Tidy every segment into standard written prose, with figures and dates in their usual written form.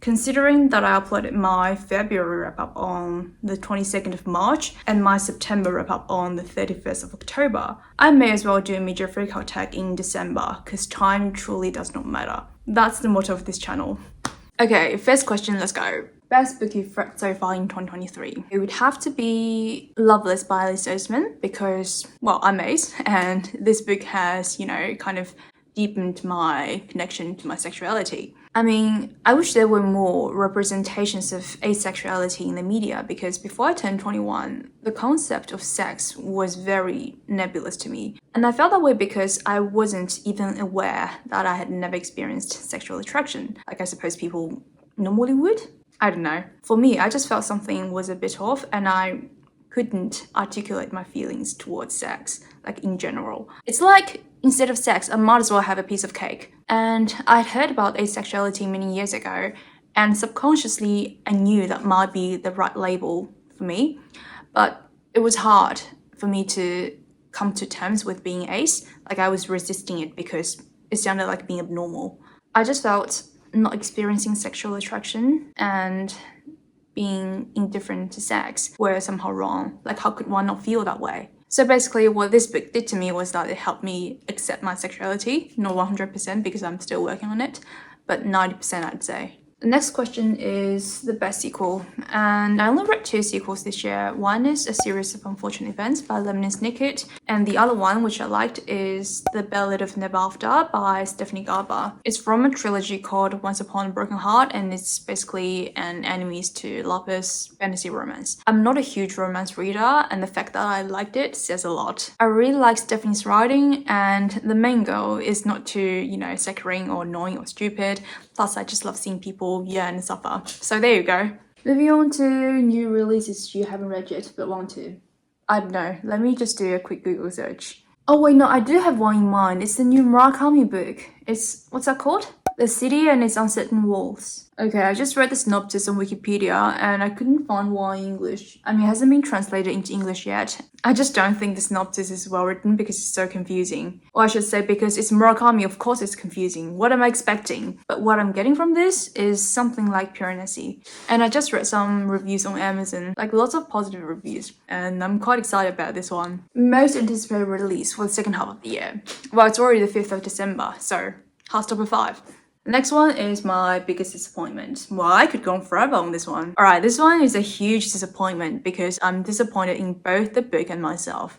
Considering that I uploaded my February wrap-up on the 22nd of March and my September wrap-up on the 31st of October, I may as well do a major freakout tag in December, because time truly does not matter. That's the motto of this channel. Okay, first question, let's go. Best book you've read so far in 2023? It would have to be Loveless by Alice Oseman, because, well, I'm ace, and this book has, kind of deepened my connection to my sexuality. I mean, I wish there were more representations of asexuality in the media, because before I turned 21, the concept of sex was very nebulous to me. And I felt that way because I wasn't even aware that I had never experienced sexual attraction, like I suppose people normally would. I don't know. For me, I just felt something was a bit off, and I couldn't articulate my feelings towards sex, like in general. It's like, instead of sex, I might as well have a piece of cake. And I'd heard about asexuality many years ago, and subconsciously I knew that might be the right label for me, but it was hard for me to come to terms with being ace. Like, I was resisting it because it sounded like being abnormal. I just felt not experiencing sexual attraction and being indifferent to sex were somehow wrong. Like, how could one not feel that way? So basically what this book did to me was that it helped me accept my sexuality. Not 100% because I'm still working on it, but 90% I'd say. The next question is the best sequel, and I only read 2 sequels this year. One is A Series of Unfortunate Events by Lemony Snicket, and the other one, which I liked, is The Ballad of Never After by Stephanie Garber. It's from a trilogy called Once Upon a Broken Heart, and it's basically an enemies to lovers fantasy romance. I'm not a huge romance reader, and the fact that I liked it says a lot. I really like Stephanie's writing, and the main goal is not to, saccharine or annoying or stupid. Plus, I just love seeing people yearn and suffer. So there you go. Moving on to new releases you haven't read yet but want to. I don't know. Let me just do a quick Google search. Oh wait, no, I do have one in mind. It's the new Murakami book. It's, what's that called? The City and Its Uncertain Walls. Okay, I just read the synopsis on Wikipedia and I couldn't find one in English. I mean, it hasn't been translated into English yet. I just don't think the synopsis is well written because it's so confusing. Or I should say because it's Murakami, of course it's confusing. What am I expecting? But what I'm getting from this is something like pure Nessie. And I just read some reviews on Amazon, like lots of positive reviews, and I'm quite excited about this one. Most anticipated release for the second half of the year. Well, it's already the 5th of December, so hard stop at 5. The next one is my biggest disappointment. Well, I could go on forever on this one. Alright, this one is a huge disappointment because I'm disappointed in both the book and myself.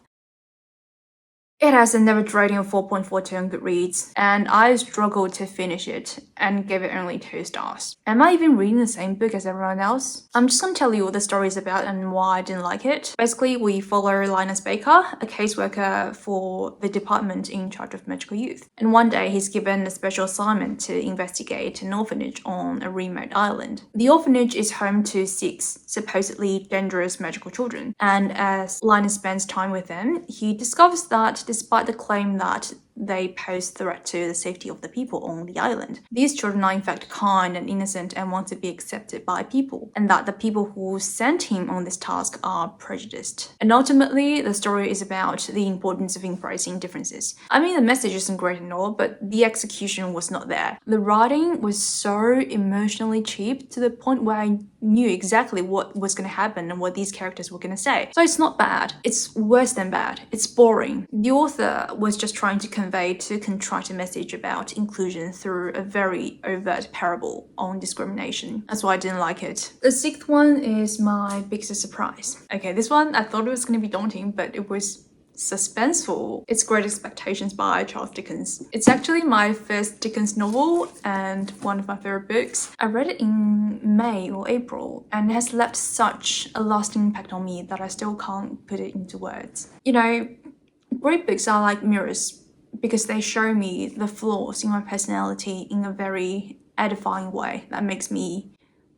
It has an average rating of 4.42 on Goodreads, and I struggled to finish it and gave it only 2 stars. Am I even reading the same book as everyone else? I'm just gonna tell you what the story is about and why I didn't like it. Basically, we follow Linus Baker, a caseworker for the department in charge of magical youth. And one day he's given a special assignment to investigate an orphanage on a remote island. The orphanage is home to 6 supposedly dangerous magical children, and as Linus spends time with them, he discovers that despite the claim that they pose threat to the safety of the people on the island, these children are in fact kind and innocent and want to be accepted by people, and that the people who sent him on this task are prejudiced. And ultimately, the story is about the importance of embracing differences. I mean, the message isn't great and all, but the execution was not there. The writing was so emotionally cheap to the point where I knew exactly what was going to happen and what these characters were going to say. So it's not bad. It's worse than bad. It's boring. The author was just trying to convey too contrite a message about inclusion through a very overt parable on discrimination. That's why I didn't like it. The 6th one is my biggest surprise. Okay, this one I thought it was going to be daunting, but it was suspenseful. It's Great Expectations by Charles Dickens. It's actually my first Dickens novel and one of my favorite books. I read it in May or April and it has left such a lasting impact on me that I still can't put it into words. Great books are like mirrors because they show me the flaws in my personality in a very edifying way that makes me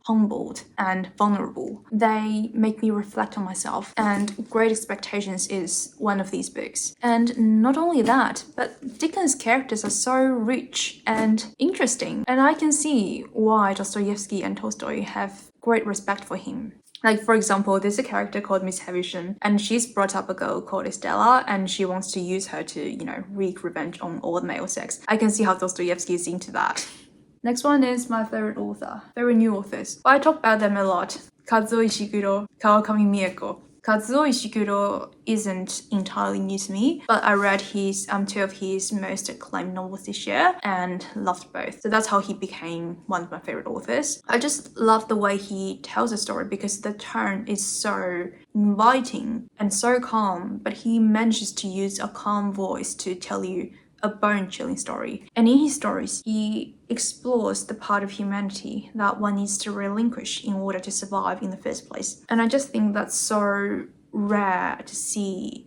humbled and vulnerable. They make me reflect on myself, and Great Expectations is one of these books. And not only that, but Dickens' characters are so rich and interesting, and I can see why Dostoevsky and Tolstoy have great respect for him. Like, for example, there's a character called Miss Havisham, and she's brought up a girl called Estella, and she wants to use her to, wreak revenge on all the male sex. I can see how Dostoevsky is into that. Next one is my favorite author, favorite new authors. I talk about them a lot. Kazuo Ishiguro, Kawakami Miyako. Kazuo Ishiguro isn't entirely new to me, but I read his two of his most acclaimed novels this year and loved both. So that's how he became one of my favorite authors. I just love the way he tells a story because the tone is so inviting and so calm, but he manages to use a calm voice to tell you a bone-chilling story. And in his stories, he explores the part of humanity that one needs to relinquish in order to survive in the first place. And I just think that's so rare to see,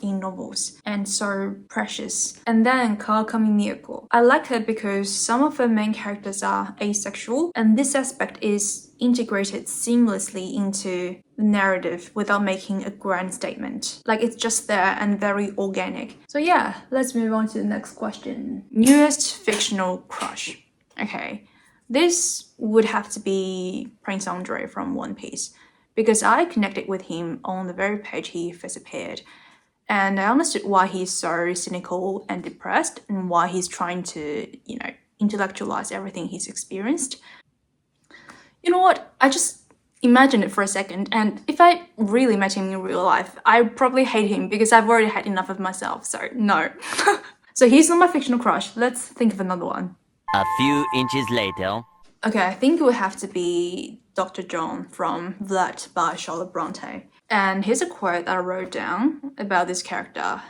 in novels, and so precious. And then Kawakami Miyako. I like her because some of her main characters are asexual, and this aspect is integrated seamlessly into the narrative without making a grand statement. Like, it's just there and very organic. So yeah, let's move on to the next question. Newest fictional crush. Okay, this would have to be Prince Andre from One Piece, because I connected with him on the very page he first appeared. And I understood why he's so cynical and depressed and why he's trying to, intellectualize everything he's experienced. You know what? I just imagined it for a second, and if I really met him in real life, I'd probably hate him because I've already had enough of myself, so no. So he's not my fictional crush. Let's think of another one. A few inches later. Okay, I think it would have to be Dr. John from Vlad by Charlotte Bronte. And here's a quote that I wrote down about this character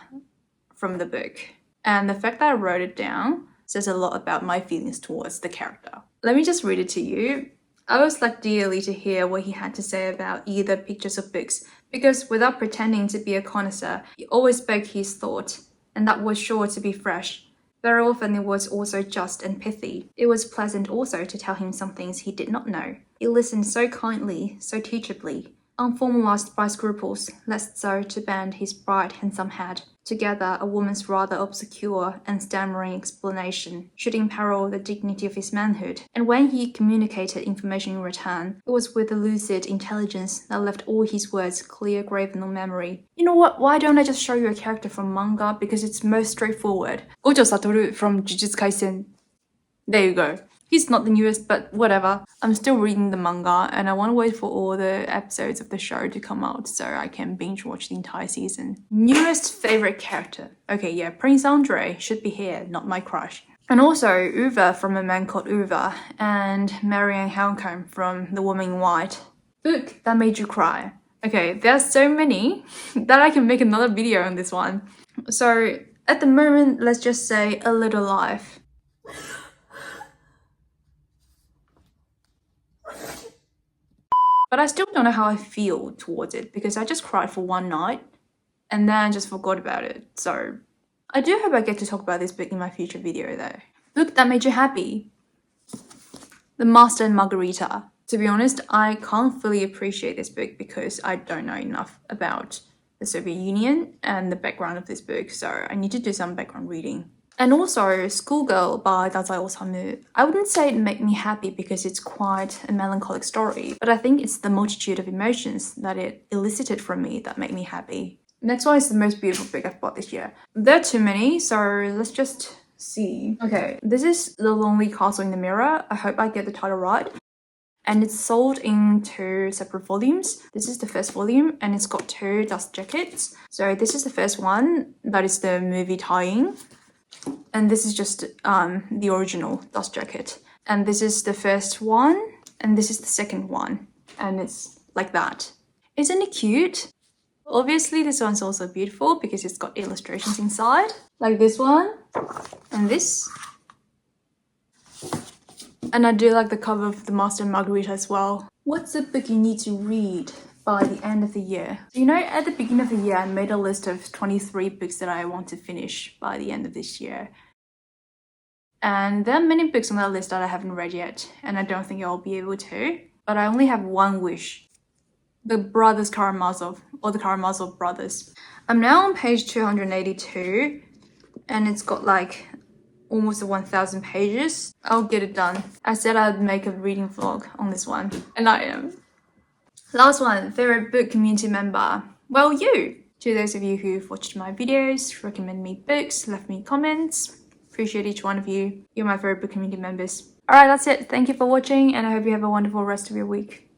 from the book. And the fact that I wrote it down says a lot about my feelings towards the character. Let me just read it to you. I was dearly to hear what he had to say about either pictures or books, because without pretending to be a connoisseur, he always spoke his thought, and that was sure to be fresh. Very often it was also just and pithy. It was pleasant also to tell him some things he did not know. He listened so kindly, so teachably, unformalized by scruples, less so to bend his bright handsome head. Together, a woman's rather obscure and stammering explanation should imperil the dignity of his manhood. And when he communicated information in return, it was with a lucid intelligence that left all his words clear graven on memory. You know what? Why don't I just show you a character from manga? Because it's most straightforward. Gojo Satoru from Jujutsu Kaisen. There you go. He's not the newest, but whatever. I'm still reading the manga and I want to wait for all the episodes of the show to come out so I can binge watch the entire season. Newest favorite character. Okay, yeah, Prince Andre should be here, not my crush. And also Uva from A Man Called Uva and Marianne Halcombe from The Woman in White. Book that made you cry. Okay, there's so many that I can make another video on this one. So at the moment, let's just say A Little Life. But I still don't know how I feel towards it because I just cried for one night and then just forgot about it. So I do hope I get to talk about this book in my future video though. Book that made you happy. The Master and Margarita. To be honest, I can't fully appreciate this book because I don't know enough about the Soviet Union and the background of this book, so I need to do some background reading. And also Schoolgirl by Dazai Osamu. I wouldn't say it made me happy because it's quite a melancholic story, but I think it's the multitude of emotions that it elicited from me that made me happy. Next one is the most beautiful book I've bought this year. There are too many, so let's just see. Okay, this is The Lonely Castle in the Mirror. I hope I get the title right. And it's sold in 2 separate volumes. This is the first volume and it's got 2 dust jackets. So this is the first one, that is the movie tie-in. And this is just the original dust jacket. And this is the first one, and this is the second one. And it's like that. Isn't it cute? Obviously, this one's also beautiful because it's got illustrations inside. Like this one, and this. And I do like the cover of The Master and Margarita as well. What's a book you need to read by the end of the year? You know, at the beginning of the year, I made a list of 23 books that I want to finish by the end of this year. And there are many books on that list that I haven't read yet, and I don't think I'll be able to. But I only have one wish. The Brothers Karamazov, or the Karamazov Brothers. I'm now on page 282, and it's got almost 1,000 pages. I'll get it done. I said I'd make a reading vlog on this one, and I am. Last one, favorite book community member. Well, you! To those of you who've watched my videos, recommend me books, left me comments. Appreciate each one of you. You're my favorite book community members. Alright, that's it. Thank you for watching and I hope you have a wonderful rest of your week.